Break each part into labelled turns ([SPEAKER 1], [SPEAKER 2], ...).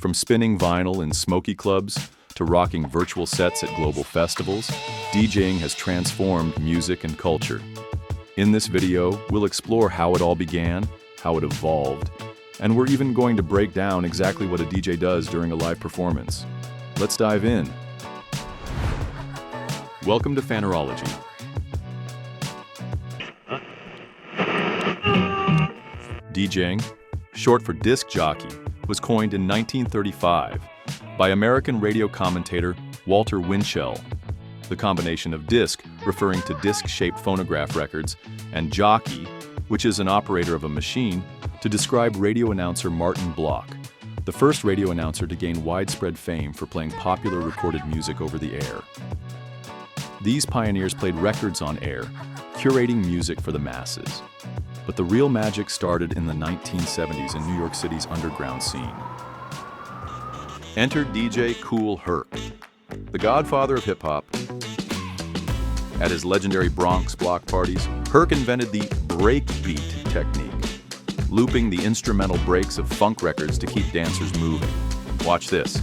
[SPEAKER 1] From spinning vinyl in smoky clubs to rocking virtual sets at global festivals, DJing has transformed music and culture. In this video, we'll explore how it all began, how it evolved, and we're even going to break down exactly what a DJ does during a live performance. Let's dive in. Welcome to Phanerology. DJing, short for disc jockey, was coined in 1935 by American radio commentator Walter Winchell. The combination of disc, referring to disc-shaped phonograph records, and jockey, which is an operator of a machine, to describe radio announcer Martin Block, the first radio announcer to gain widespread fame for playing popular recorded music over the air. These pioneers played records on air, curating music for the masses. But the real magic started in the 1970s in New York City's underground scene. Enter DJ Kool Herc, the godfather of hip-hop. At his legendary Bronx block parties, Herc invented the breakbeat technique, looping the instrumental breaks of funk records to keep dancers moving. Watch this.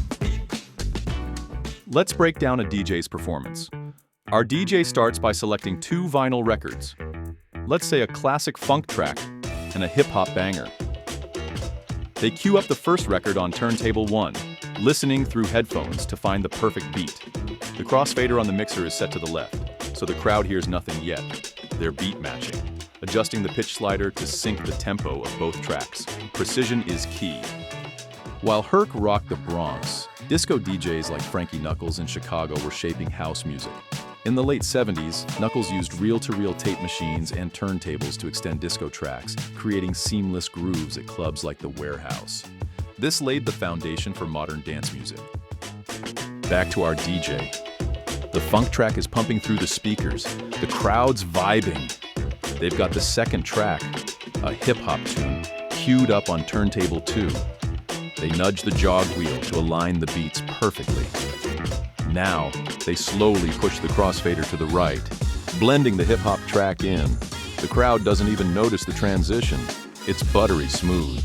[SPEAKER 1] Let's break down a DJ's performance. Our DJ starts by selecting two vinyl records. Let's say a classic funk track and a hip-hop banger. They cue up the first record on turntable 1, listening through headphones to find the perfect beat. The crossfader on the mixer is set to the left, so the crowd hears nothing yet. They're beat matching, adjusting the pitch slider to sync the tempo of both tracks. Precision is key. While Herc rocked the Bronx, disco DJs like Frankie Knuckles in Chicago were shaping house music. In the late 70s, Knuckles used reel-to-reel tape machines and turntables to extend disco tracks, creating seamless grooves at clubs like the Warehouse. This laid the foundation for modern dance music. Back to our DJ. The funk track is pumping through the speakers. The crowd's vibing. They've got the second track, a hip-hop tune, queued up on turntable 2. They nudge the jog wheel to align the beats perfectly. Now, they slowly push the crossfader to the right, blending the hip-hop track in. The crowd doesn't even notice the transition. It's buttery smooth.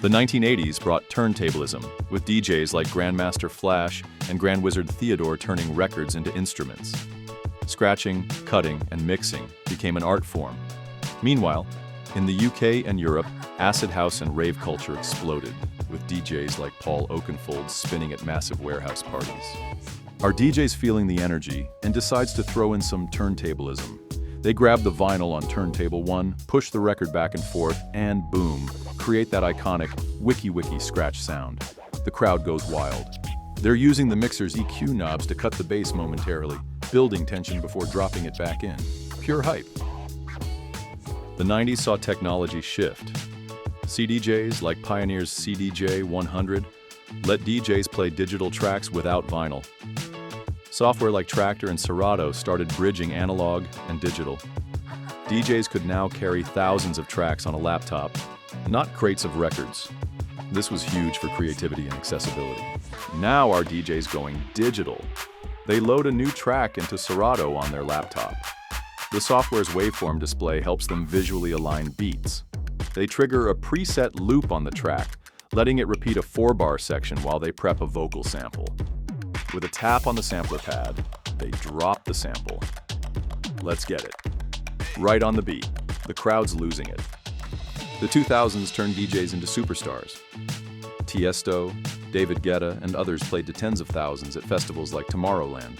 [SPEAKER 1] The 1980s brought turntablism, with DJs like Grandmaster Flash and Grand Wizard Theodore turning records into instruments. Scratching, cutting, and mixing became an art form. Meanwhile, in the UK and Europe, acid house and rave culture exploded, with DJs like Paul Oakenfold spinning at massive warehouse parties. Our DJ's feeling the energy and decides to throw in some turntablism. They grab the vinyl on turntable 1, push the record back and forth, and boom, create that iconic wiki-wiki scratch sound. The crowd goes wild. They're using the mixer's EQ knobs to cut the bass momentarily, building tension before dropping it back in. Pure hype. The 90s saw technology shift. CDJs like Pioneer's CDJ 100 let DJs play digital tracks without vinyl. Software like Traktor and Serato started bridging analog and digital. DJs could now carry thousands of tracks on a laptop, not crates of records. This was huge for creativity and accessibility. Now our DJs going digital. They load a new track into Serato on their laptop. The software's waveform display helps them visually align beats. They trigger a preset loop on the track, letting it repeat a 4-bar section while they prep a vocal sample. With a tap on the sampler pad, they drop the sample. Let's get it. Right on the beat, the crowd's losing it. The 2000s turned DJs into superstars. Tiesto, David Guetta, and others played to tens of thousands at festivals like Tomorrowland.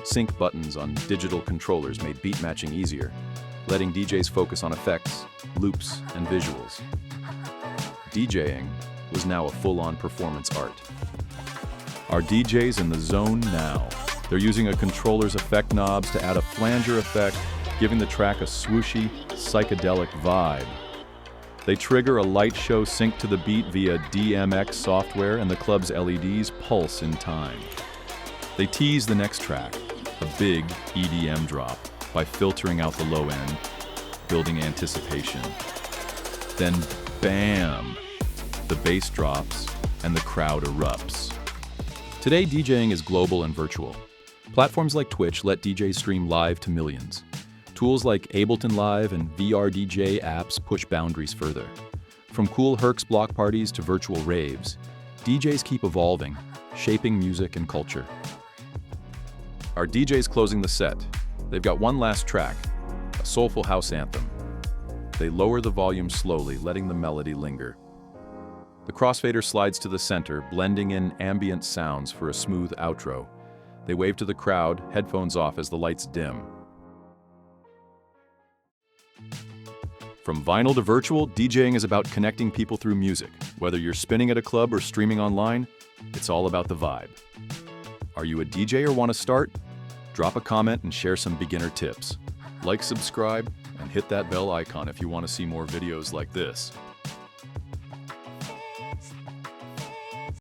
[SPEAKER 1] Sync buttons on digital controllers made beat matching easier, letting DJs focus on effects, loops, and visuals. DJing was now a full-on performance art. Our DJs in the zone now. They're using a controller's effect knobs to add a flanger effect, giving the track a swooshy, psychedelic vibe. They trigger a light show sync to the beat via DMX software, and the club's LEDs pulse in time. They tease the next track, a big EDM drop, by filtering out the low end, building anticipation. Then bam! The bass drops and the crowd erupts. Today, DJing is global and virtual. Platforms like Twitch let DJs stream live to millions. Tools like Ableton Live and VRDJ apps push boundaries further. From Kool Herc's block parties to virtual raves, DJs keep evolving, shaping music and culture. Our DJ's closing the set. They've got one last track, a soulful house anthem. They lower the volume slowly, letting the melody linger. The crossfader slides to the center, blending in ambient sounds for a smooth outro. They wave to the crowd, headphones off as the lights dim. From vinyl to virtual, DJing is about connecting people through music. Whether you're spinning at a club or streaming online, it's all about the vibe. Are you a DJ or want to start? Drop a comment and share some beginner tips. Like, subscribe, and hit that bell icon if you want to see more videos like this.